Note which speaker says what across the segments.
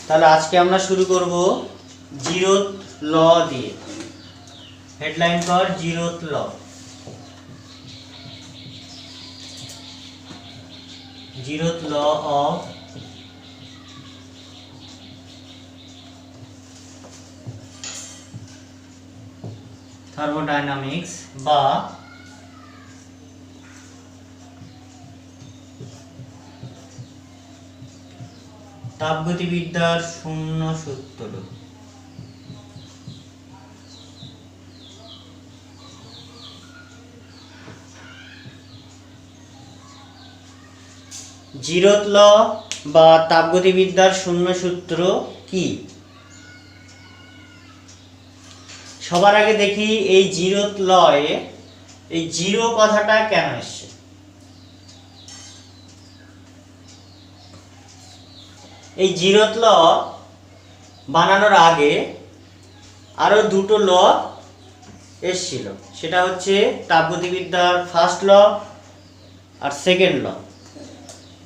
Speaker 1: তাহলে আজকে আমরা শুরু করব জিরোথ ল দিয়ে। Headline for zeroth law. Zeroth law of thermodynamics বা তাপগতিবিদ্যার শূন্য সূত্র। জিরোথ ল বা তাপগতিবিদ্যার শূন্য সূত্র কি? সবার আগে দেখি এই জিরোথ লয়ে এই জিরো কথাটা কেন এসছে। এই জিরোথ ল বানানোর আগে আরো দুটো ল এসেছিল, সেটা হচ্ছে তাপগতিবিদ্যার ফার্স্ট ল আর সেকেন্ড ল।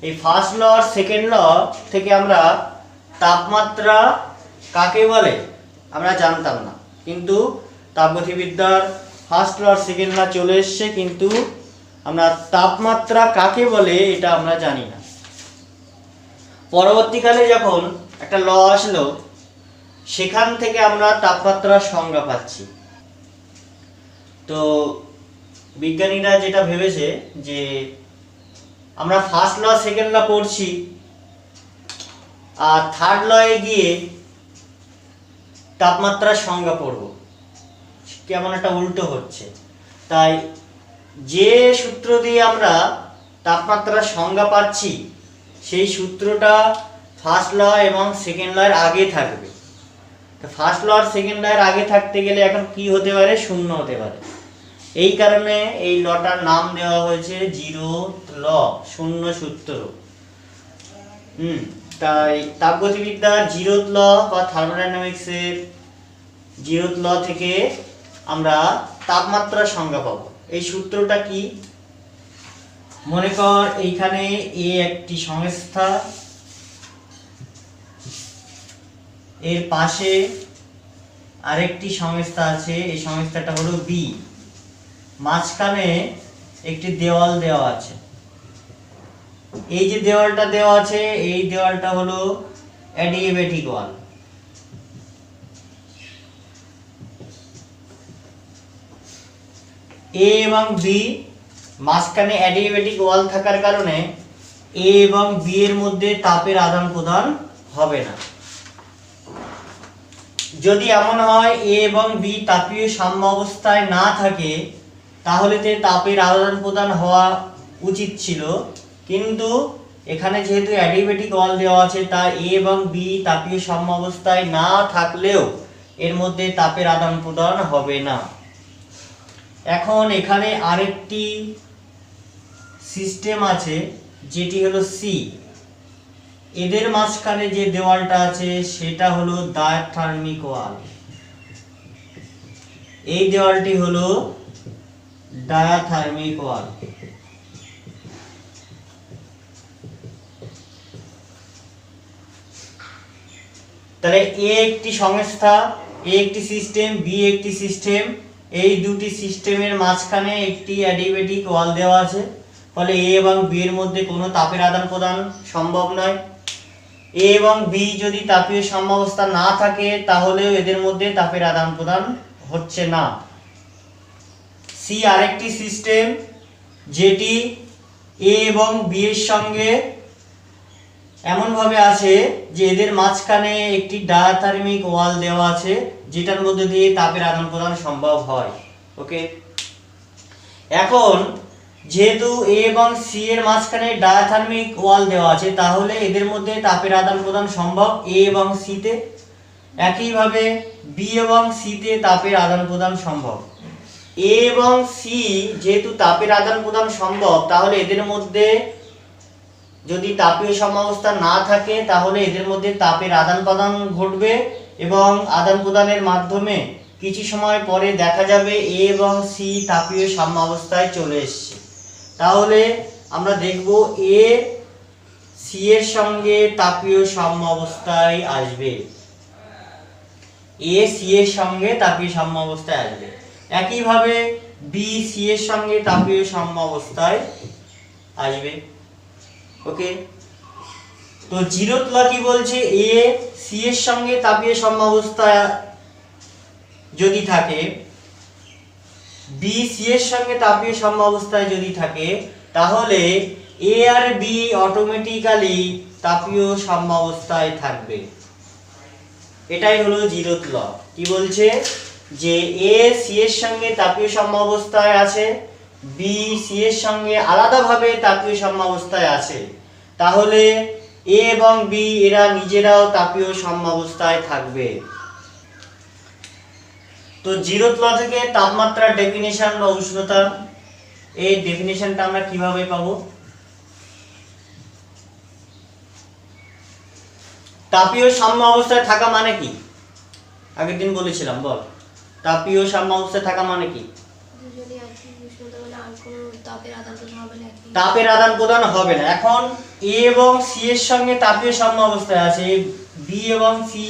Speaker 1: এই ফার্স্ট ল আর সেকেন্ড ল থেকে আমরা তাপমাত্রা কাকে বলে আমরা জানতাম না, কিন্তু তাপগতিবিদ্যার ফার্স্ট ল আর সেকেন্ড ল চলে এসছে, কিন্তু আমরা তাপমাত্রা কাকে বলে এটা আমরা জানি না। পরবর্তীকালে যখন একটা ল আসলো, সেখান থেকে আমরা তাপমাত্রার সংজ্ঞা পাচ্ছি। তো বিজ্ঞানীরা যেটা ভেবেছে যে আমরা ফার্স্ট ল সেকেন্ড ল পড়ছি আর থার্ড লয়ে গিয়ে তাপমাত্রার সংজ্ঞা পড়ব, কেমন একটা উল্টো হচ্ছে। তাই যে সূত্র দিয়ে আমরা তাপমাত্রার সংজ্ঞা পাচ্ছি সেই সূত্রটা ফার্স্ট ল এবং সেকেন্ড ল এর আগে থাকবে। তো ফার্স্ট ল আর সেকেন্ড ল এর আগে থাকতে গেলে এখন কি হতে পারে? শূন্য হতে পারে। এই কারণে এই লটার নাম দেওয়া হয়েছে জিরোথ ল, শূন্য সূত্র। তাই তাপগতিবিদ্যার জিরোথ ল বা থার্মোডাইনামিক্সের জিরোথ ল থেকে আমরা তাপমাত্রার সংজ্ঞা পাবো। এই সূত্রটা কি? মনে কর এইখানে এ একটি সংস্থা, এর পাশে আরেকটি সংস্থা আছে, এই সংস্থাটা হলো বি, মাঝখানে একটি দেওয়াল দেওয়া আছে। এই যে দেওয়ালটা দেওয়া আছে এই দেওয়ালটা হলো অ্যাডিয়াবেটিক ওয়াল। এ এবং বি মাঝখানে অ্যাডিয়াবেটিক ওয়াল থাকার কারণে এ এবং বি এর মধ্যে তাপের আদান প্রদান হবে না। যদি এমন হয় এ এবং বি তাপীয় সাম্য অবস্থায় না থাকে, তাহলে তাপের আদান প্রদান হওয়া উচিত ছিল, কিন্তু এখানে যেহেতু অ্যাডিয়াবেটিক ওয়াল দেওয়া আছে তাই এ এবং বি তাপীয় সাম্য অবস্থায় না থাকলেও এর মধ্যে তাপের আদান প্রদান হবে না। এখন এখানে আরেকটি সিস্টেম আছে যেটি হলো সি, এদের মাঝখানে যে দেওয়ালটা আছে সেটা হলো ডায়াথার্মিক ওয়াল। এই দেওয়ালটি হলো ডায়াথার্মিক ওয়াল। তাহলে এ একটি সংস্থা, এ একটি সিস্টেম, বি একটি সিস্টেম, এই দুটি সিস্টেমের মাঝখানে একটি অ্যাডিয়াবেটিক ওয়াল দেওয়া আছে, ফলে এ এবং বি এর মধ্যে কোনো তাপের আদান প্রদান সম্ভব নয়। এ এবং বি যদি তাপীয় সাম্যাবস্থা না থাকে তাহলেও এদের মধ্যে তাপের আদান প্রদান হচ্ছে না। সি আরেকটি সিস্টেম যেটি এ এবং বি এর সঙ্গে এমনভাবে আছে যে এদের মাঝখানে একটি ডায়াথার্মিক ওয়াল দেওয়া আছে, যেটার মধ্যে দিয়ে তাপের আদান প্রদান সম্ভব হয়। ওকে, এখন যেহেতু এ এবং সি এর মাঝখানে ডায়াথার্মিক ওয়াল দেওয়া আছে, তাহলে এদের মধ্যে তাপের আদান প্রদান সম্ভব এ এবং সি তে। একইভাবে বি এবং সি তে তাপের আদান প্রদান সম্ভব। এ এবং সি যেহেতু তাপের আদান প্রদান সম্ভব, তাহলে এদের মধ্যে যদি তাপীয় সাম্যাবস্থা না থাকে তাহলে এদের মধ্যে তাপের আদান প্রদান ঘটবে এবং আদান প্রদানের মাধ্যমে কিছু সময় পরে দেখা যাবে এ এবং সি তাপীয় সাম্যাবস্থায় চলে এসেছে। তাহলে আমরা দেখব এ সি এর সঙ্গে তাপীয় সাম্য অবস্থায় আসবে, এ সি এর সঙ্গে তাপীয় সাম্য অবস্থায় আসবে। একইভাবে বি সি এর সঙ্গে তাপীয় সাম্য অবস্থায় আসবে। ওকে, তো জিরোথ ল কি বলছে, এ সি এর সঙ্গে তাপীয় সাম্য অবস্থায় যদি থাকে, বি সি এর সঙ্গে তাপীয় সাম্য অবস্থায় যদি থাকে, তাহলে এ আর বি অটোমেটিক্যালি তাপীয় সাম্য অবস্থায় থাকবে। এটাই হলো জিরোথ ল। কি বলছে, যে এ সি এর সঙ্গে তাপীয় সাম্য অবস্থায় আছে, বি সি এর সঙ্গে আলাদাভাবে তাপীয় সাম্য অবস্থায় আছে, তাহলে এ এবং বি এরা নিজেরাও তাপীয় সাম্য অবস্থায় থাকবে। তো জিরোথ ল থেকে তাপমাত্রার ডেফিনিশন বা উষ্ণতা, এই ডেফিনিশনটা আমরা কিভাবে পাবো? তাপীয় সাম্য অবস্থায় থাকা মানে কি? আগের দিন বলেছিলাম, বল। তাপীয় সাম্য অবস্থায় থাকা মানে কি? তাপের আদান প্রদান হবে না। এখন এ এবং সি এর সঙ্গে তাপীয় সাম্য অবস্থায় আছে, বি এবং সি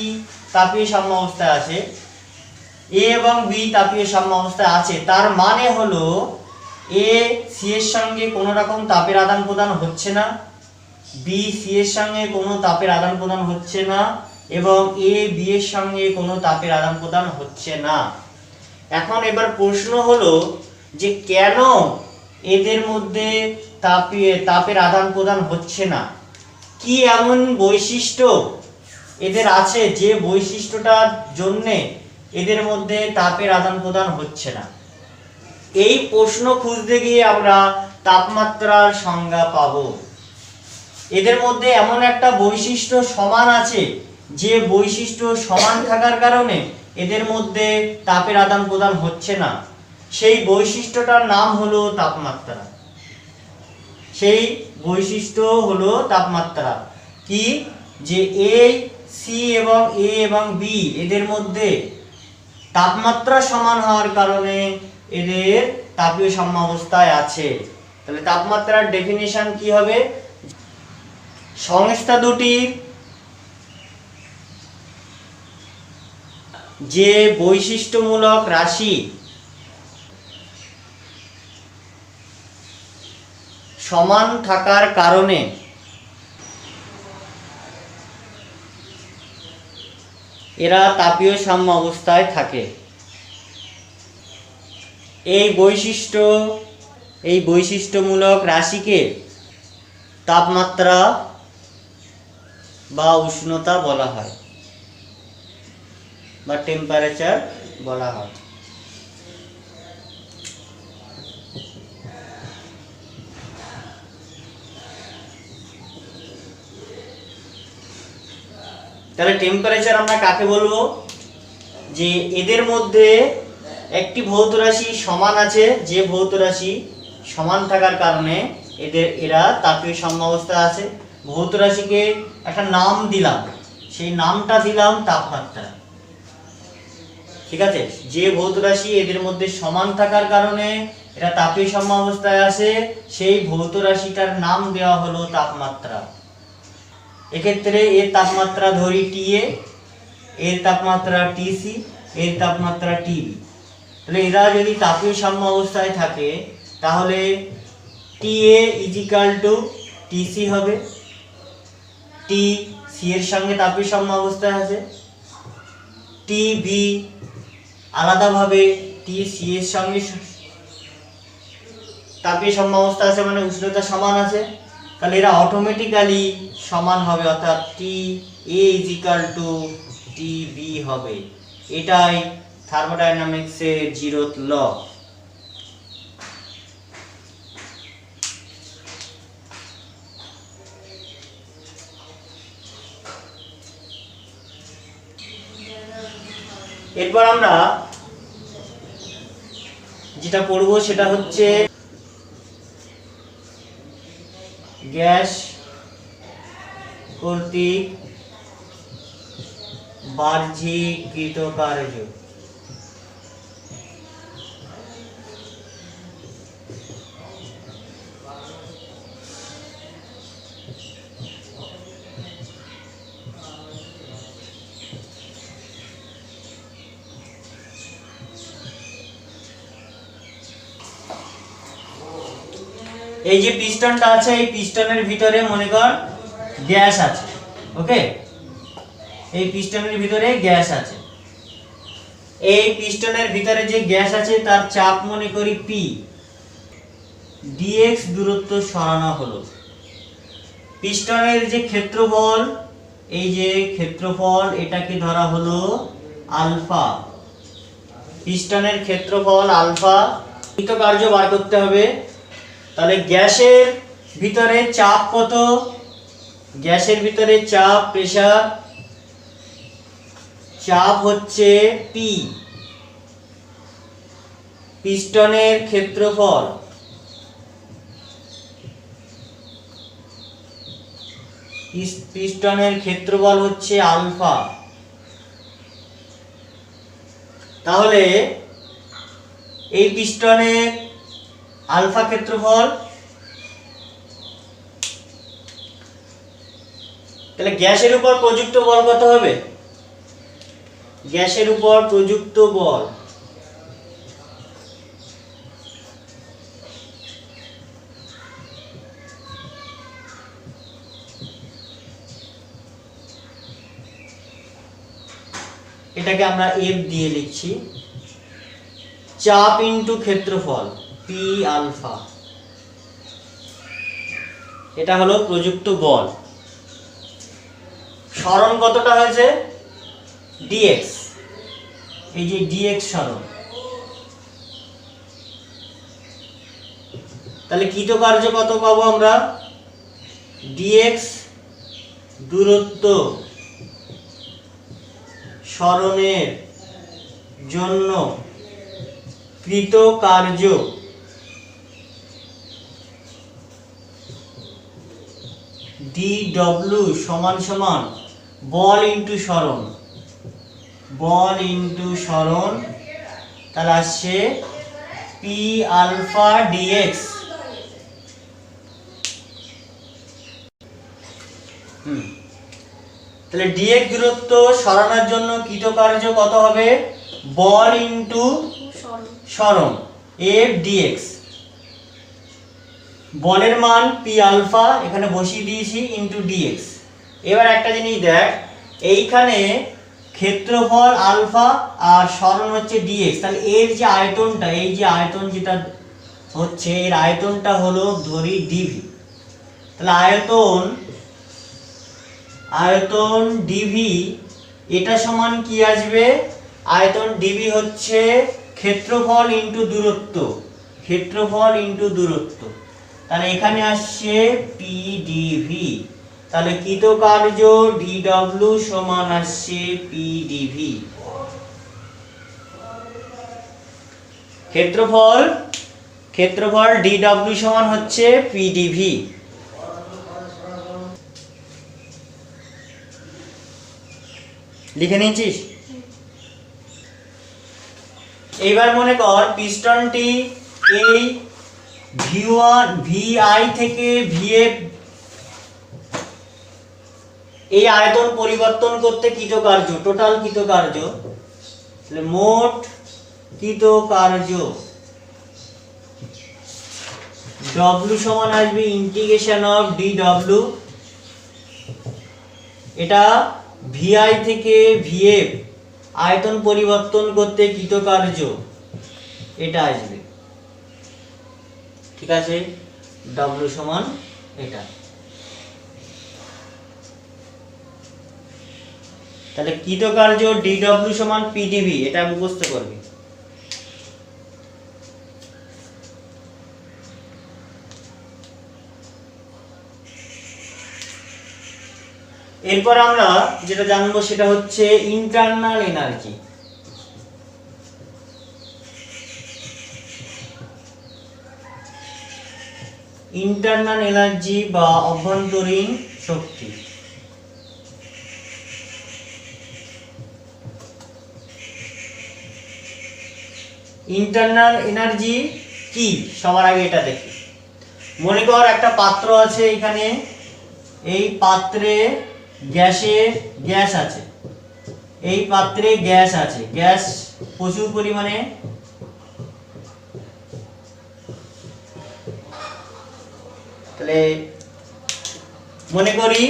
Speaker 1: তাপীয় সাম্য অবস্থায় আছে, এ এবং বি তাপীয় সাম্য অবস্থায় আছে, তার মানে হলো এ সি এর সঙ্গে কোনো রকম তাপের আদান প্রদান হচ্ছে না, বি সি এর সঙ্গে কোনো তাপের আদান প্রদান হচ্ছে না, এবং এ বি এর সঙ্গে কোনো তাপের আদান প্রদান হচ্ছে না। এখন এবার প্রশ্ন হলো যে কেন এদের মধ্যে তাপের আদান প্রদান হচ্ছে না? কি এমন বৈশিষ্ট্য এদের আছে যে বৈশিষ্ট্যটার জন্যে এদের মধ্যে তাপের আদান প্রদান হচ্ছে না? এই প্রশ্ন খুঁজতে গিয়ে আমরা তাপমাত্রার সংজ্ঞা পাবো। এদের মধ্যে এমন একটা বৈশিষ্ট্য সমান আছে, যে বৈশিষ্ট্য সমান থাকার কারণে এদের মধ্যে তাপের আদান প্রদান হচ্ছে না। সেই বৈশিষ্ট্যটার নাম হলো তাপমাত্রা। সেই বৈশিষ্ট্য হলো তাপমাত্রা। কি, যে এ সি এবং এ এবং বি এদের মধ্যে তাপমাত্রা সমান হওয়ার কারণে এদের তাপীয় সাম্য অবস্থায় আছে। তাহলে তাপমাত্রার ডেফিনিশন কি হবে? সংস্থা দুটি যে বৈশিষ্ট্যমূলক রাশি সমান থাকার কারণে এরা তাপীয় সাম্য অবস্থায় থাকে। এই বৈশিষ্ট্যমূলক রাশিকে তাপমাত্রা বা উষ্ণতা বলা হয়, বা টেম্পারেচার বলা হয়। তাহলে টেম্পারেচার আমরা কাকে বলবো? যে এদের মধ্যে একটি ভৌত রাশি সমান আছে, যে ভৌত রাশি সমান থাকার কারণে এরা তাপীয় সাম্য অবস্থায় আছে। ভৌত রাশিকে একটা নাম দিলাম, সেই নামটা দিলাম তাপমাত্রা। ঠিক আছে, যে ভৌত রাশি এদের মধ্যে সমান থাকার কারণে এরা তাপীয় সাম্য অবস্থায় আছে, সেই ভৌত রাশিটার নাম দেওয়া হলো তাপমাত্রা। এক্ষেত্রে এর তাপমাত্রা ধরি টিএ, এর তাপমাত্রা টিসি, এর তাপমাত্রা টিবি। তাহলে এরা যদি তাপীয় সাম্য অবস্থায় থাকে, তাহলে টিএ ইজিক্যাল টু টিসি হবে। টি সি এর সঙ্গে তাপীয় সাম্য অবস্থায় আছে, টিবি আলাদাভাবে টি সি এর সঙ্গে তাপীয় সাম্য অবস্থা আছে, মানে উষ্ণতা সমান আছে। তাহলে এরা অটোমেটিক্যালি সমান হবে, অর্থাৎ টি এ ইজিক্যাল টু টি বি হবে। এটাই থার্মোডাইনামিক্সের জিরোথ ল। এরপর আমরা যেটা পড়বো সেটা হচ্ছে গ্যাস কর্তৃক বাহ্যিক কৃতকার্য। এই যে পিস্টনটা আছে, এই পিস্টনের ভিতরে মনে কর গ্যাস আছে। ওকে, এই পিস্টনের ভিতরে গ্যাস আছে। এই পিস্টনের ভিতরে যে গ্যাস আছে তার চাপ মনে করি P, dx দূরত্ব সরানো হলো। পিস্টনের যে ক্ষেত্রফল, এই যে ক্ষেত্রফল এটাকে ধরা হলো আলফা। পিস্টনের ক্ষেত্রফল আলফা। কৃতকার্য বার করতে হবে। তাহলে গ্যাসের ভিতরে চাপ কত? গ্যাসের ভিতরে চাপ, প্রেসার, চাপ হচ্ছে P। পিস্টনের ক্ষেত্রফল, পিস্টনের ক্ষেত্রফল হচ্ছে আলফা। তাহলে এই পিস্টনের আলফা ক্ষেত্রফল, তাহলে গ্যাসের উপর প্রযুক্ত বল কত হবে? গ্যাসের উপর প্রযুক্ত বল এটাকে আমরা F দিয়ে লিখছি। চাপ ইনটু ক্ষেত্রফল P আলফা, এটা হলো প্রযুক্ত বল। সরণ কতটা হয়েছে? dx, এই যে dx সরণ। তাহলে কৃতকার্য কত পাবো আমরা? dx দূরত্ব সরণের জন্য কৃতকার্য dw সমান সমান বল ইনটু সরণ, বল ইনটু সরণ, তাহলে আসছে P আলফা dx। তাহলে dx দূরত্ব সরানোর জন্য কৃতকার্য কত হবে? বল ইনটু সরণ, F dx। বলের মান P আলফা এখানে বসিয়ে দিয়েছি ইনটু dx। এবার একটা জিনিস দেখ, এইখানে ক্ষেত্রফল আলফা আর সরণ হচ্ছে dx, তাহলে এর যে আয়তনটা, এই যে আয়তন যেটা হচ্ছে, এর আয়তনটা হলো ধরি dv। তাহলে আয়তন dv, এটা সমান কি আসবে? আয়তন dv হচ্ছে ক্ষেত্রফল ইনটু দূরত্ব, ক্ষেত্রফল ইনটু দূরত্ব। তাহলে এখানে আসছে pdv। তাহলে কৃতকার্য dw সমান আসছে pdv। ক্ষেত্রফল dw সমান হচ্ছে pdv। লিখে নিয়েছিস? এইবার মনে কর পিস্টনটি এই vi থেকে vf এই আয়তন পরিবর্তন করতে কৃতকার্য, টোটাল কৃতকার্য, তাহলে মোট কৃতকার্য w সমান আসবে ইন্টিগ্রেশন অফ dw। এটা vi থেকে vf আয়তন পরিবর্তন করতে কৃতকার্য, এটা আসবে। ঠিক আছে, w সমান এটা। তাহলে কৃতকার্য dw সমান pdv, এটা মুখস্থ করবি। এরপর আমরা যেটা জানবো সেটা হচ্ছে ইন্টারনাল এনার্জি। ইন্টারনাল এনার্জি বা অভ্যন্তরীণ শক্তি। ইন্টারনাল এনার্জি কি সবার আগে এটা দেখি। মনে কর একটা পাত্র আছে, এখানে এই পাত্রে গ্যাস আছে, এই পাত্রে গ্যাস আছে, গ্যাস প্রচুর পরিমাণে, তাহলে মনে করি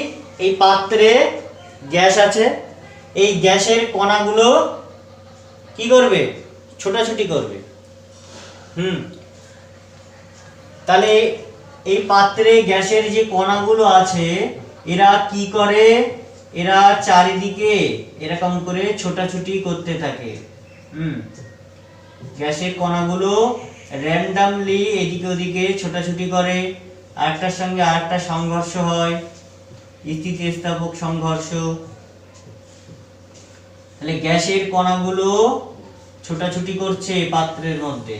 Speaker 1: এই পাত্রে গ্যাস আছে, এই গ্যাসের কণাগুলো কি করবে, ছোটাছুটি করবে। তাহলে এই পাত্রে গ্যাসের যে কণাগুলো আছে এরা কি করে, এরা চারিদিকে এরকম করে ছোটাছুটি করতে থাকে। গ্যাসের কণাগুলো র্যান্ডামলি এদিকে ওদিকে ছোটাছুটি করে, আরেকটার সঙ্গে আরেকটা সংঘর্ষ হয়, স্থিতিস্থাপক সংঘর্ষ। তাহলে গ্যাসের কণাগুলো ছোটাছুটি করছে পাত্রের মধ্যে,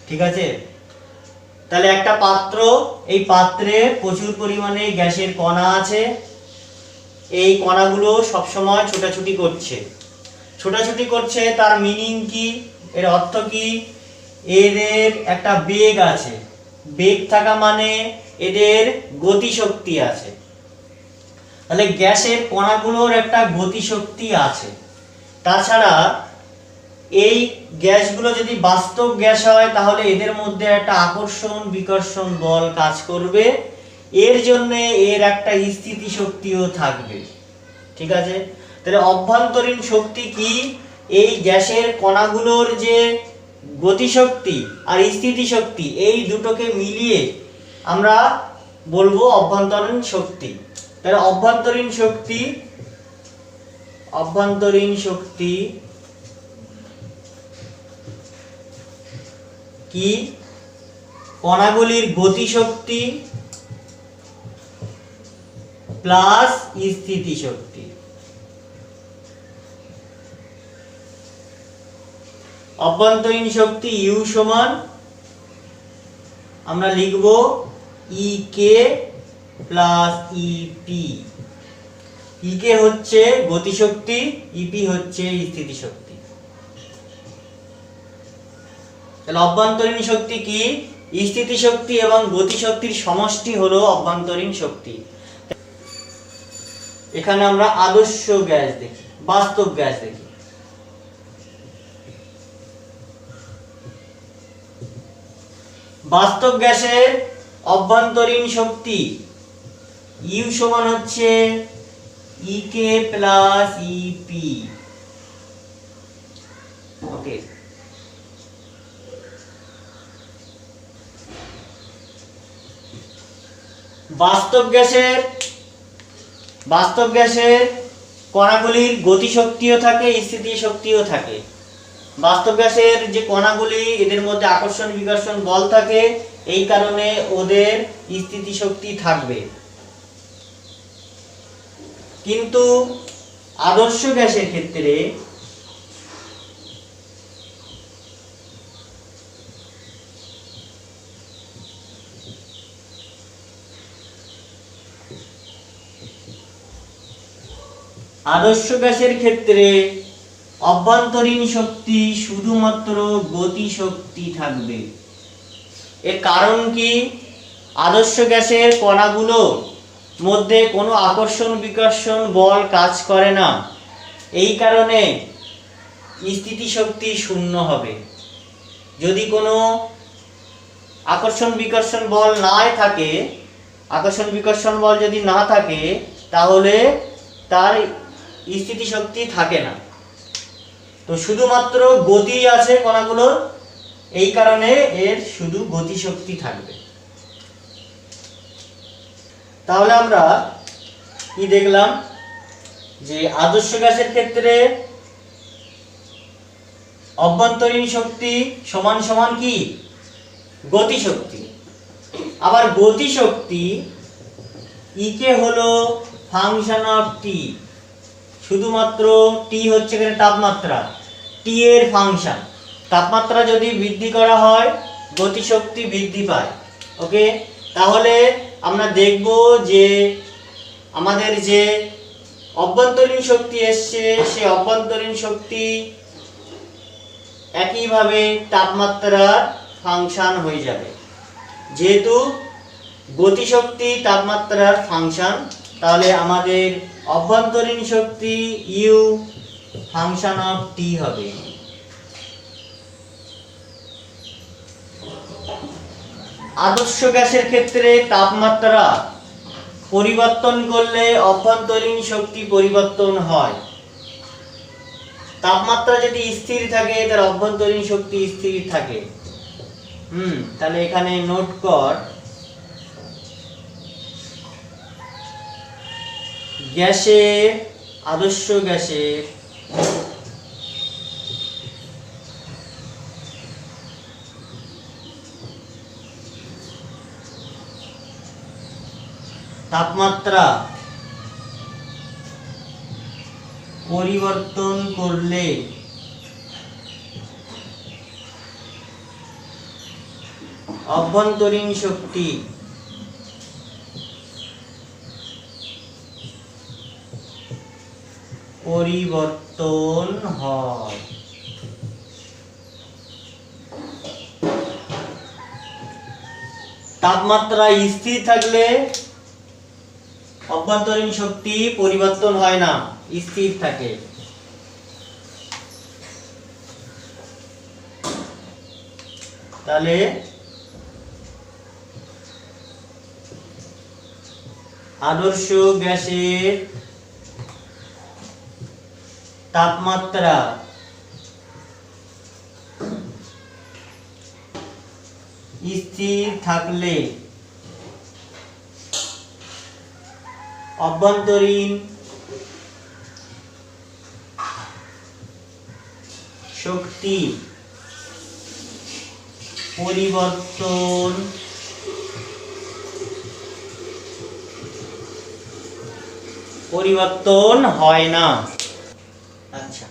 Speaker 1: ঠিক আছে। তাহলে একটা পাত্র, এই পাত্রে প্রচুর পরিমাণে গ্যাসের কণা আছে, এই কণাগুলো সবসময় ছোটাছুটি করছে। ছোটাছুটি করছে তার মিনিং কি, এর অর্থ কি, এদের একটা বেগ আছে, বেগ থাকা মানে এদের গতিশক্তি আছে। তাহলে গ্যাসের কণাগুলোর একটা গতিশক্তি আছে। তাছাড়া এই গ্যাসগুলো যদি বাস্তব গ্যাস হয় তাহলে এদের মধ্যে একটা আকর্ষণ বিকর্ষণ বল কাজ করবে, এর জন্য এর একটা স্থিতি শক্তিও থাকবে, ঠিক আছে। তাহলে অভ্যন্তরীণ শক্তি কি, এই গ্যাসের কণাগুলোর যে গতিশক্তি আর স্থিতি শক্তি, এই দুটোকে মিলিয়ে আমরা বলবো অভ্যন্তরীণ শক্তি। তাহলে অভ্যন্তরীণ শক্তি কি, কণাগুলির গতিশক্তি প্লাস স্থিতি শক্তি। অভ্যন্তরীণ শক্তি ইউ সমান আমরা লিখব EK প্লাস EP। EK হচ্ছে গতিশক্তি, EP হচ্ছে স্থিতিশক্তি। তাহলে অভ্যন্তরীণ শক্তি কি, স্থিতিশক্তি এবং গতিশক্তির সমষ্টি হলো অভ্যন্তরীণ শক্তি। এখানে আমরা আদর্শ গ্যাস দেখি, বাস্তব গ্যাস দেখি। বাস্তব গ্যাসের অভ্যন্তরীণ শক্তি ইউ সমান হচ্ছে EK প্লাস EP। ওকে, বাস্তব গ্যাসের কণাগুলির গতিশক্তিও থাকে, স্থিতি শক্তিও থাকে। বাস্তব গ্যাসের যে কণাগুলি এদের মধ্যে আকর্ষণ বিকর্ষণ বল থাকে, এই কারণে ওদের স্থিতি শক্তি থাকবে। কিন্তু আদর্শ গ্যাসের ক্ষেত্রে অভ্যন্তরীণ শক্তি শুধুমাত্র গতি শক্তি থাকবে। এর কারণ কি, আদর্শ গ্যাসের কণাগুলোর মধ্যে কোনো আকর্ষণ বিকর্ষণ বল কাজ করে না, এই কারণে স্থিতি শক্তি শূন্য হবে। যদি কোনো আকর্ষণ বিকর্ষণ বল যদি না থাকে তাহলে তার স্থিতি শক্তি থাকে না। তো শুধুমাত্র গতি আছে কণাগুলোর, এই কারণে এর শুধু গতি শক্তি থাকবে। তাহলে আমরা কি দেখলাম, যে আদর্শ গ্যাসের ক্ষেত্রে অভ্যন্তরীণ শক্তি সমান সমান কি, গতি শক্তি। আবার গতি শক্তি EK হলো ফাংশন অফ টি, শুধুমাত্র টি হচ্ছে এখানে তাপমাত্রা, টি এর ফাংশন। তাপমাত্রা যদি বৃদ্ধি করা হয় গতিশক্তি বৃদ্ধি পায়। ওকে, তাহলে আমরা দেখব যে আমাদের যে অভ্যন্তরীণ শক্তি এসছে, সে অভ্যন্তরীণ শক্তি একইভাবে তাপমাত্রার ফাংশন হয়ে যাবে। যেহেতু গতিশক্তি তাপমাত্রার ফাংশন, তাহলে আমাদের অভ্যন্তরীণ শক্তি ইউ ফাংশন অফ টি হবে। আদর্শ গ্যাসের ক্ষেত্রে তাপমাত্রা পরিবর্তন করলে অভ্যন্তরীণ শক্তি পরিবর্তন হয়। তাপমাত্রা যদি স্থির থাকে তার অভ্যন্তরীণ শক্তি স্থির থাকে। তাহলে এখানে নোট কর, গ্যাসের, আদর্শ গ্যাসের তাপমাত্রা পরিবর্তন করলে অভ্যন্তরীণ শক্তি পরিবর্তন হয়। তাপমাত্রা স্থির থাকলে অভ্যন্তরীণ শক্তি পরিবর্তন হয় না, স্থির থাকে। তাহলে আদর্শ গ্যাসের তাপমাত্রা স্থির থাকলে অভ্যন্তরীণ শক্তি পরিবর্তন হয় না। আচ্ছা,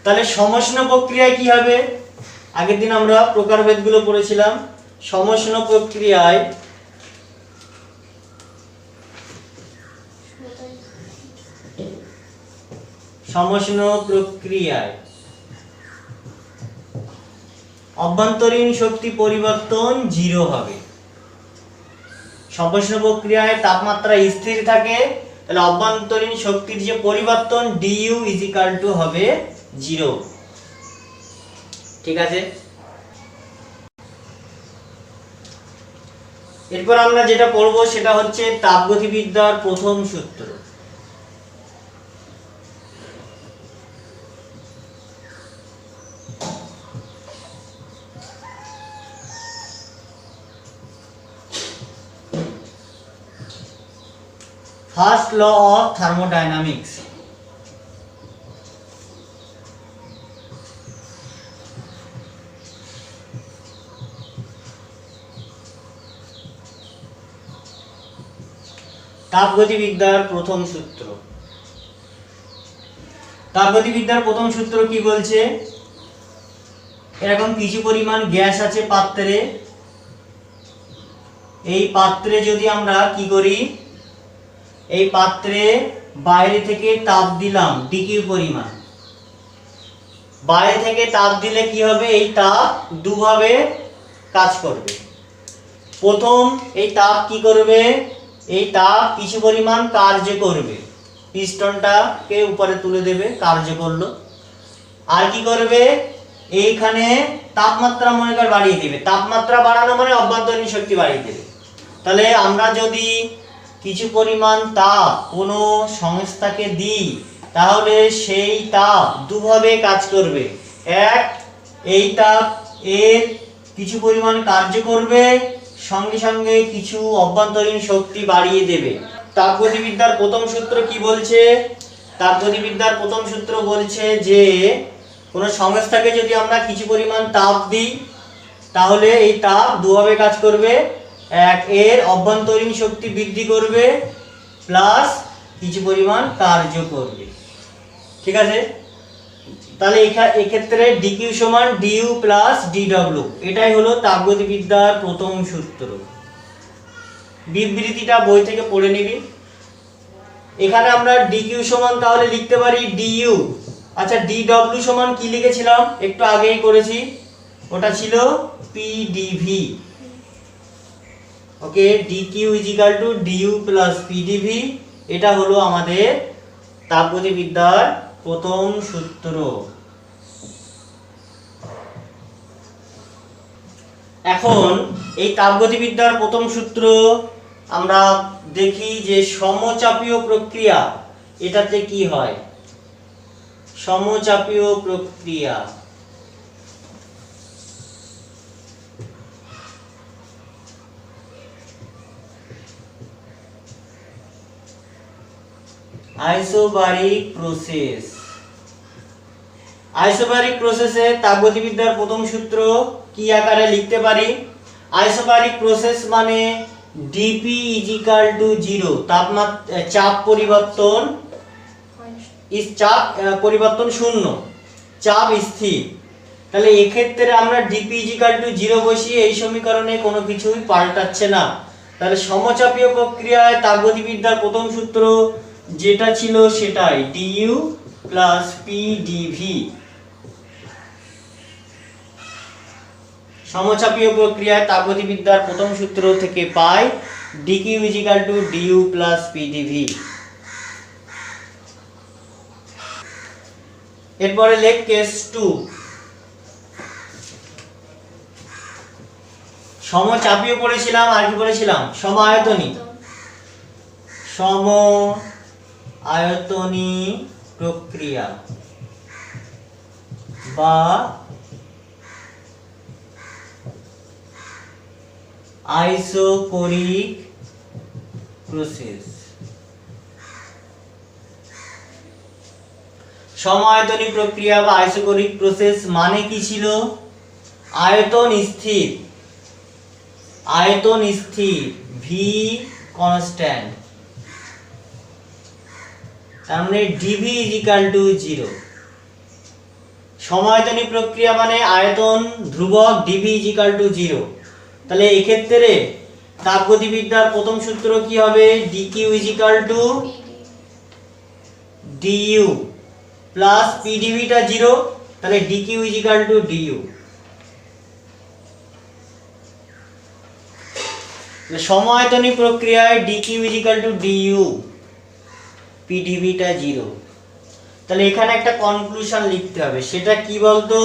Speaker 1: তাহলে সমষ্ণ প্রক্রিয়ায় কি হবে? আগের দিন আমরা প্রকারভেদগুলো পড়েছিলাম। সমষ্ণ প্রক্রিয়ায় অভ্যন্তরীণ শক্তি পরিবর্তন 0 হবে। সমষ্ণ প্রক্রিয়ায় তাপমাত্রা স্থির থাকে, তাহলে অভ্যন্তরীণ শক্তির যে পরিবর্তন du হবে 0। ঠিক আছে। এরপর আমরা যেটা পড়বো সেটা হচ্ছে তাপগতিবিদ্যার প্রথম সূত্র। First law of thermodynamics. তাপগতিবিদ্যার প্রথম সূত্র। তাপগতিবিদ্যার প্রথম সূত্র কি বলছে? এরকম কিছু পরিমাণ গ্যাস আছে পাত্রে। এই পাত্রে যদি আমরা কি করি, এই পাত্রে বাইরে থেকে তাপ দিলাম ডিকিউ পরিমাণ। বাইরে থেকে তাপ দিলে কি হবে? এই তাপ দুভাবে কাজ করবে। প্রথম, এই তাপ কি করবে? এই তাপ কিছু পরিমাণ কার্য করবে, পিস্টনটাকে উপরে তুলে দেবে, কার্য করলো। আর কি করবে? এইখানে তাপমাত্রা মনে কর বাড়িয়ে দেবে। তাপমাত্রা বাড়ানো মানে অভ্যন্তরীণ শক্তি বাড়িয়ে দেবে। তাহলে আমরা যদি কিছু পরিমাণ তাপ কোনো সংস্থাকে দিই, তাহলে সেই তাপ দুভাবে কাজ করবে। এক, এই তাপ এর কিছু পরিমাণ কার্য করবে, সঙ্গে সঙ্গে কিছু অভ্যন্তরীণ শক্তি বাড়িয়ে দেবে। তাপগতিবিদ্যার প্রথম সূত্র কি বলছে? তাপগতিবিদ্যার প্রথম সূত্র বলছে যে কোনো সংস্থাকে যদি আমরা কিছু পরিমাণ তাপ দিই, তাহলে এই তাপ দুভাবে কাজ করবে। এক, এর অভ্যন্তরীণ শক্তি বৃদ্ধি করবে, প্লাস কিছু পরিমাণ কার্য করবে। ঠিক আছে। তাহলে এক্ষেত্রে ডিকিউ সমান ডিইউ প্লাস ডিডব্লিউ, এটাই হলো তাপগতিবিদ্যার প্রথম সূত্র। বিবৃতিটা বই থেকে পড়ে নিবি। এখানে আমরা ডিকিউ সমান তাহলে লিখতে পারি ডিইউ। আচ্ছা, ডিডব্লিউ সমান কি লিখেছিলাম? একটু আগেই করেছি, ওটা ছিল PDV. Okay, DQ equal to DU plus PDV. এটা হলো আমাদের তাপগতিবিদ্যার প্রথম সূত্র। এখন এই তাপগতিবিদ্যার প্রথম সূত্র আমরা দেখি যে সমচাপীয় প্রক্রিয়া, এটাতে কি হয়? সমচাপীয় প্রক্রিয়া আইসোবারিক প্রসেস। আইসোবারিক প্রসেসে তাপগতিবিদ্যার প্রথম সূত্র কি আকারে লিখতে পারি? আইসোবারিক প্রসেস মানে ডিপি ইজিক্যাল টু 0, তাপমাত্রা চাপ পরিবর্তন পরিবর্তন শূন্য, চাপ স্থির। তাহলে এক্ষেত্রে আমরা ডিপি ইজিক্যাল টু 0 বসিয়ে এই সমীকরণে কোনো কিছুই পাল্টাচ্ছে না। তাহলে সমচাপীয় প্রক্রিয়ায় তাপগতিবিদ্যার প্রথম সূত্র যেটা ছিল সেটাই du প্লাস pdv। সমচাপীয় প্রক্রিয়ায় তাপগতিবিদ্যার প্রথম সূত্র থেকে পাই dq equal to du plus pdv। এরপরে লেখ কেস 2। সমচাপীয় পড়েছিলাম, আর কি পড়েছিলাম? সমায়তনী। সম-আয়তনী প্রক্রিয়া বা আইসোকোরিক প্রসেস। সম-আয়তনী প্রক্রিয়া বা আইসোকোরিক প্রসেস মানে কি ছিল? আয়তন স্থির, আয়তন স্থির, ভি কনস্ট্যান্ট, তার মানে ডিভি ইজিক্যাল টু 0। সমায়তনী প্রক্রিয়া মানে আয়তন ধ্রুবক, ডিভি ইজিক্যাল টু 0। তাহলে এই ক্ষেত্রে তাপগতিবিদ্যার প্রথম সূত্র কি হবে? DQ equal to DU plus পিডিভিটা 0, তাহলে ডিকিউ ইজিক্যাল টু ডিইউ। সমায়তনী প্রক্রিয়ায় ডিকিউ ইজিক্যাল টু ডিইউ, পিডিভিটা 0। তাহলে এখানে একটা কনক্লুশন লিখতে হবে, সেটা কি বলতো?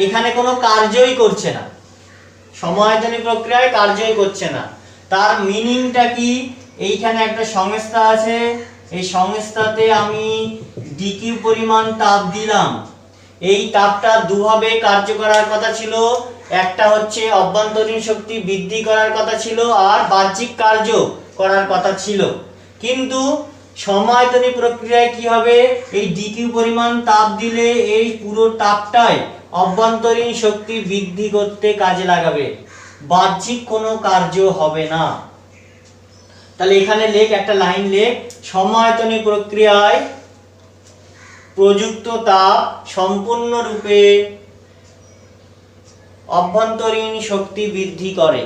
Speaker 1: এখানে কোনো কার্যই করছে না, সমায়তনী প্রক্রিয়ায় কার্যই করছে না। তার মিনিংটা কি? এইখানে একটা সংস্থা আছে, এই সংস্থাতে আমি ডিকিউ পরিমাণ তাপ দিলাম। এই তাপটা দুভাবে কার্য করার কথা ছিল, একটা হচ্ছে অভ্যন্তরীণ শক্তি বৃদ্ধি করার কথা ছিল, আর বাহ্যিক কার্য করার কথা ছিল। কিন্তু সমায়তনী প্রক্রিয়ায় কি হবে? এই ডিকিউ পরিমাণ তাপ দিলে এই পুরো তাপটাই অভ্যন্তরীণ শক্তি বৃদ্ধি করতে কাজে লাগাবে, বাহ্যিক কোনো কার্য হবে না। তাহলে এখানে লেখ, একটা লাইন লেখ, সমায়তনী প্রক্রিয়ায় প্রযুক্ত তাপ সম্পূর্ণরূপে অভ্যন্তরীণ শক্তি বৃদ্ধি করে।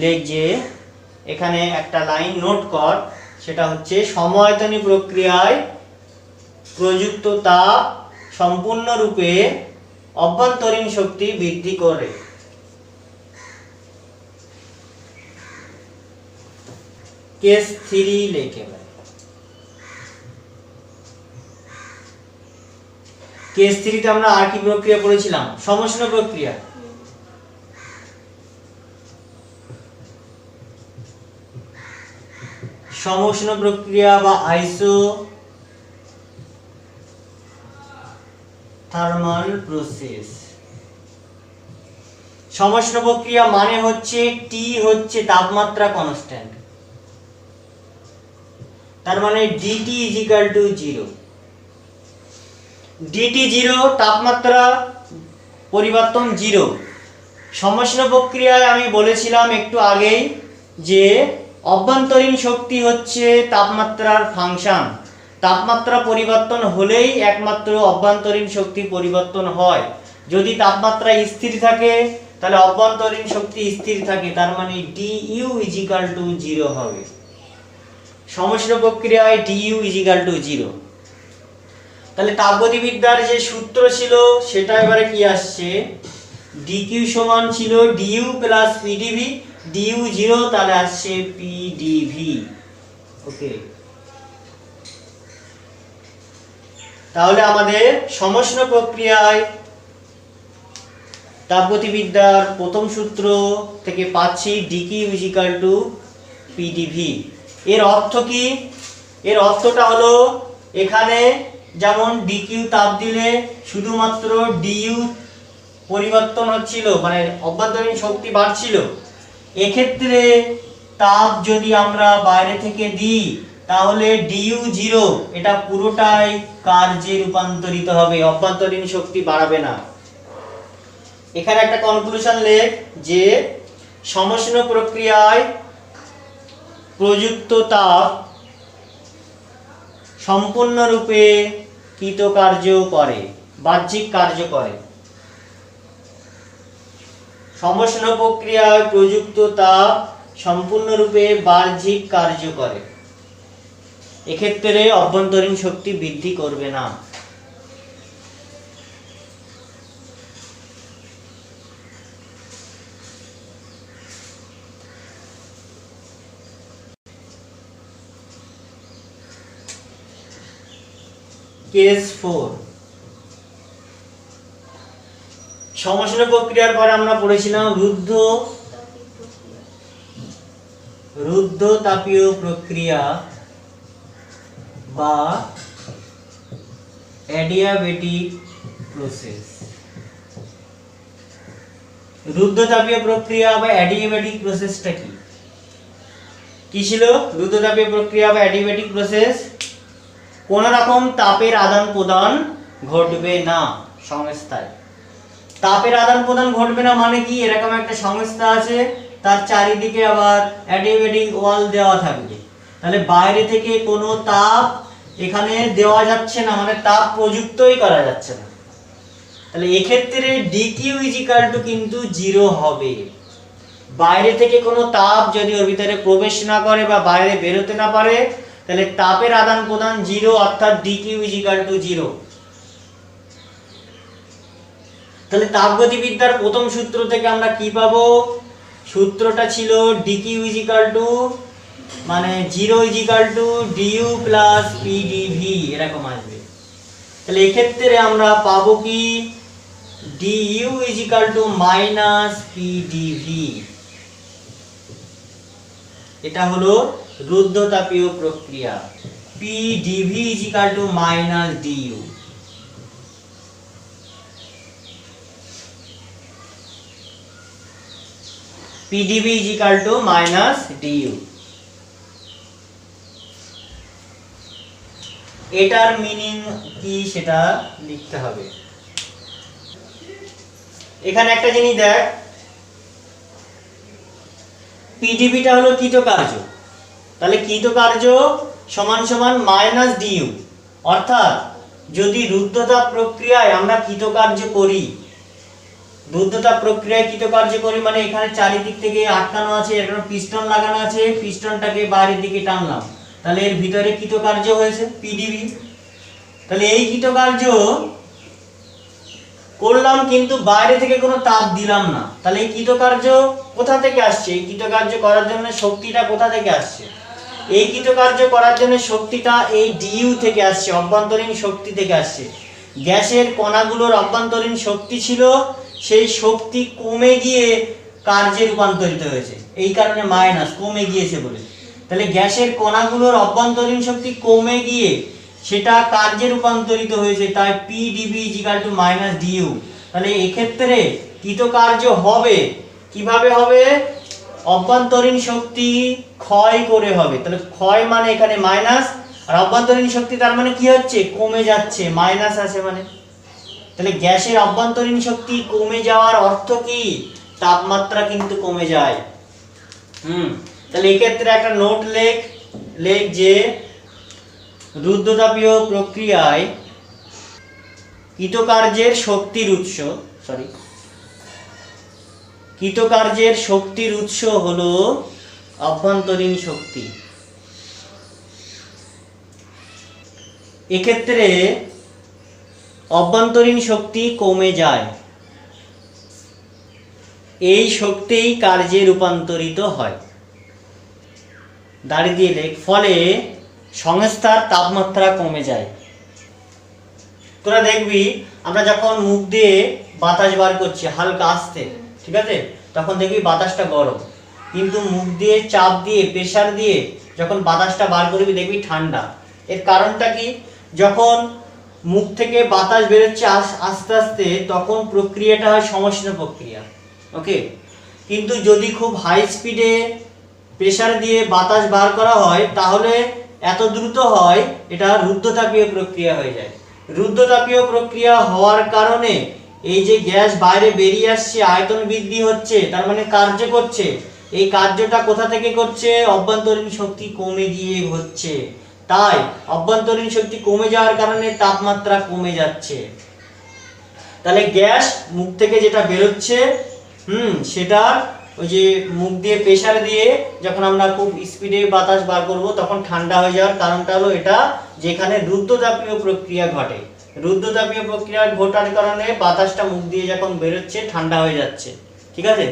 Speaker 1: লেখ যে এখানে একটা লাইন নোট কর, সেটা হচ্ছে সমায়তনী প্রক্রিয়ায় প্রযুক্ত তাপ সম্পূর্ণরূপে অভ্যন্তরীণ শক্তি বৃদ্ধি করে। কেস 3 লেখে, কেস 3 তে আমরা আর কি প্রক্রিয়া পড়েছিলাম? সমষ্ণ প্রক্রিয়া। সমষ্ণ প্রক্রিয়া বা আইসোথার্মাল প্রসেস। সমষ্ণ প্রক্রিয়া মানে হচ্ছে টি হচ্ছে তাপমাত্রা কনস্ট্যান্ট, তার মানে ডিটি ইজিক্যাল টু 0। ডিটি 0, তাপমাত্রা পরিবর্তন 0। সমষ্ণ প্রক্রিয়ায় আমি বলেছিলাম একটু আগেই যে অভ্যন্তরীণ শক্তি হচ্ছে তাপমাত্রার ফাংশন। তাপমাত্রা পরিবর্তন হলেই একমাত্র অভ্যন্তরীণ শক্তি পরিবর্তন হয়। যদি তাপমাত্রা স্থির থাকে তাহলে অভ্যন্তরীণ শক্তি স্থির থাকে, তার মানে ডিইউ ইজিক্যাল টু 0 হবে। সমষ্ণ প্রক্রিয়ায় ডিইউ ইজিক্যাল টু 0। তাহলে তাপগতিবিদ্যার যে সূত্র ছিল সেটা এবারে কি আসছে? ডিকিউ সমান ছিল ডিইউ প্লাস পিডিভি, ডিইউ 0, তাহলে আসছে পিডিভি। ওকে, তাহলে আমাদের সমষ্ণ প্রক্রিয়ায় তাপগতিবিদ্যার প্রথম সূত্র থেকে পাচ্ছি DQ is equal to PDV. এর অর্থ কি? এর অর্থটা হলো এখানে যেমন ডিকিউ তাপ দিলে শুধুমাত্র ডিইউ পরিবর্তন হচ্ছিল, মানে অভ্যন্তরীণ শক্তি বাড়ছিল। এক্ষেত্রে তাপ যদি আমরা বাইরে থেকে দিই তাহলে ডিইউ 0, এটা পুরোটাই কার্যে রূপান্তরিত হবে, অভ্যন্তরীণ শক্তি বাড়াবে না। এখানে একটা কনক্লুশন লেখ যে সমষ্ণ প্রক্রিয়ায় প্রযুক্ত তাপ সম্পূর্ণরূপে কৃতকার্য করে, বাহ্যিক কার্য করে। সমষ্ণ প্রক্রিয়ায় প্রযুক্ত তাপ সম্পূর্ণরূপে বাহ্যিক কার্য করে, এক্ষেত্রে অভ্যন্তরীণ শক্তি বৃদ্ধি করবে না। কেস 4, সমষ্ণ প্রক্রিয়ার পরে আমরা পড়েছিলাম রুদ্ধ তাপীয় প্রক্রিয়া বা অ্যাডিয়াবেটিক প্রসেস। রুদ্ধ তাপীয় প্রক্রিয়া বা অ্যাডিয়াবেটিক প্রসেসটা কি ছিল? রুদ্ধ তাপীয় প্রক্রিয়া বা অ্যাডিয়াবেটিক প্রসেস, কোন রকম তাপের আদান প্রদান ঘটবে না সংস্থায়। তাপের আদান প্রদান ঘটবে না মানে কি? এরকম একটা সংস্থা আছে, তার চারিদিকে আবার অ্যাডিয়াবেটিক ওয়াল দেওয়া থাকবে, তাহলে বাইরে থেকে কোনো তাপ এখানে দেওয়া যাচ্ছে না, মানে তাপ প্রযুক্তই করা যাচ্ছে না। তাহলে এক্ষেত্রে ডিকিউ ইজ ইকুয়াল টু কিন্তু 0 হবে। বাইরে থেকে কোনো তাপ যদি ওর ভিতরে প্রবেশ না করে বা বাইরে বেরোতে না পারে তাহলে তাপের আদান প্রদান 0, অর্থাৎ ডিকিউ ইজ ইকুয়াল টু 0। তাহলে তাপগতিবিদ্যার প্রথম সূত্র থেকে আমরা কি পাবো? সূত্রটা ছিল ডিকিউ ইজ ইকুয়াল টু মানে 0 is equal to DU plus PDV, এরকম আসবে। তাহলে এক্ষেত্রে আমরা পাবো কি? DU is equal to minus PDV. এটা হলো রুদ্ধ তাপীয় প্রক্রিয়া। PDV is equal to minus DU. PDV is equal to minus DU. এটার মিনিং কি সেটা লিখতে হবে। এখানে একটা জিনিস দেখ, পিডিভিটা হলো কৃতকার্য, তাহলে কৃতকার্য সমান সমান মাইনাস ডিইউ, অর্থাৎ যদি রুদ্ধতাপ প্রক্রিয়ায় আমরা কৃতকার্য করি, রুদ্ধতাপ প্রক্রিয়ায় কৃতকার্য করি মানে এখানে চারিদিক থেকে আটকানো আছে, এখানে পিস্টন লাগানো আছে, পিস্টনটাকে বাইরের দিকে টানলাম, তাহলে এর ভিতরে কৃতকার্য হয়েছে পিডিভি। তাহলে এই কৃতকার্য করলাম কিন্তু বাইরে থেকে কোনো তাপ দিলাম না, তাহলে এই কৃতকার্য কোথা থেকে আসছে? এই কৃতকার্য করার জন্য শক্তিটা কোথা থেকে আসছে? এই কৃতকার্য করার জন্য শক্তিটা এই ডিইউ থেকে আসছে, অভ্যন্তরীণ শক্তি থেকে আসছে। গ্যাসের কণাগুলোর অভ্যন্তরীণ শক্তি ছিল, সেই শক্তি কমে গিয়ে কার্যে রূপান্তরিত হয়েছে, এই কারণে মাইনাস, কমে গিয়েছে বলে। তাহলে গ্যাসের কণাগুলোর অভ্যন্তরীণ শক্তি কমে গিয়ে সেটা কার্যে রূপান্তরিত হয়েছে, তাই PDV is equal to minus DU. তাহলে এক্ষেত্রে কৃতকার্য হবে কিভাবে হবে? অভ্যন্তরীণ শক্তি ক্ষয় করে হবে, তাহলে ক্ষয় মানে এখানে মাইনাস, আর অভ্যন্তরীণ শক্তি তার মানে কি হচ্ছে? কমে যাচ্ছে, মাইনাস আছে মানে। তাহলে গ্যাসের অভ্যন্তরীণ শক্তি কমে যাওয়ার অর্থ কি? তাপমাত্রা কিন্তু কমে যায়। তাহলে এক্ষেত্রে একটা নোট লেখ যে রুদ্ধতাপীয় প্রক্রিয়ায় কৃতকার্যের শক্তির উৎস হলো অভ্যন্তরীণ শক্তি। এক্ষেত্রে অভ্যন্তরীণ শক্তি কমে যায়, এই শক্তিই কার্যে রূপান্তরিত হয়। দাঁড়িয়ে দিয়ে লেখ, ফলে সংস্থার তাপমাত্রা কমে যায়। তোরা দেখবি আমরা যখন মুখ দিয়ে বাতাস বার করছি হালকা আস্তে, ঠিক আছে, তখন দেখবি বাতাসটা গরম। কিন্তু মুখ দিয়ে চাপ দিয়ে প্রেসার দিয়ে যখন বাতাসটা বার করবি দেখবি ঠান্ডা। এর কারণটা কি? যখন মুখ থেকে বাতাস বেরোচ্ছে আস্তে আস্তে তখন প্রক্রিয়াটা হয় সমষ্ণ প্রক্রিয়া, ওকে। কিন্তু যদি খুব হাই স্পিডে প্রেসার দিয়ে বাতাস বার করা হয় তাহলে এত দ্রুত হয় এটা রুদ্ধতাপীয় প্রক্রিয়া হয়ে যায়। রুদ্ধতাপীয় প্রক্রিয়া হওয়ার কারণে এই যে গ্যাস বাইরে বেরিয়ে আসছে, আয়তন বৃদ্ধি হচ্ছে, তার মানে কার্য করছে। এই কার্যটা কোথা থেকে করছে? অভ্যন্তরীণ শক্তি কমে গিয়ে হচ্ছে। তাই অভ্যন্তরীণ শক্তি কমে যাওয়ার কারণে তাপমাত্রা কমে যাচ্ছে। তাহলে গ্যাস মুখ থেকে যেটা বেরোচ্ছে সেটা ওই যে মুখ দিয়ে প্রেসার দিয়ে যখন আমরা খুব স্পিডে বাতাস বার করব তখন ঠান্ডা হয়ে যাওয়ার কারণটা হলো এটা, যেখানে রুদ্ধতাপীয় প্রক্রিয়া ঘটে। রুদ্ধতাপীয় প্রক্রিয়া ঘটার কারণে বাতাসটা মুখ দিয়ে যখন বেরোচ্ছে ঠান্ডা হয়ে যাচ্ছে, ঠিক আছে।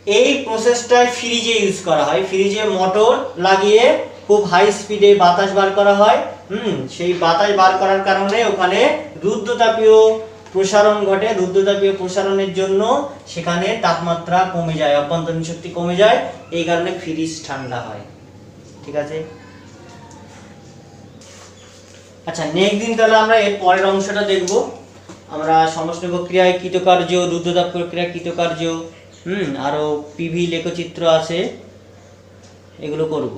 Speaker 1: এই প্রসেসটাই ফ্রিজে ইউজ করা হয়। ফ্রিজে মোটর লাগিয়ে খুব হাই স্পিডে বাতাস বার করা হয়। সেই বাতাস বার করার কারণে ওখানে রুদ্ধতাপীয় প্রসারণ ঘটে। রুদ্ধতাপীয় প্রসারণের জন্য সেখানে তাপমাত্রা কমে যায়, অভ্যন্তরীণ শক্তি কমে যায়, এই কারণে ফ্রিজ ঠান্ডা হয়, ঠিক আছে। আচ্ছা, নেক্সট দিন তাহলে আমরা এর পরের অংশটা দেখব। আমরা সমষ্ণ প্রক্রিয়ায় কৃতকার্য, রুদ্ধতাপ প্রক্রিয়া কৃতকার্য, আরো পিভি লেখচিত্র আছে, এগুলো করব।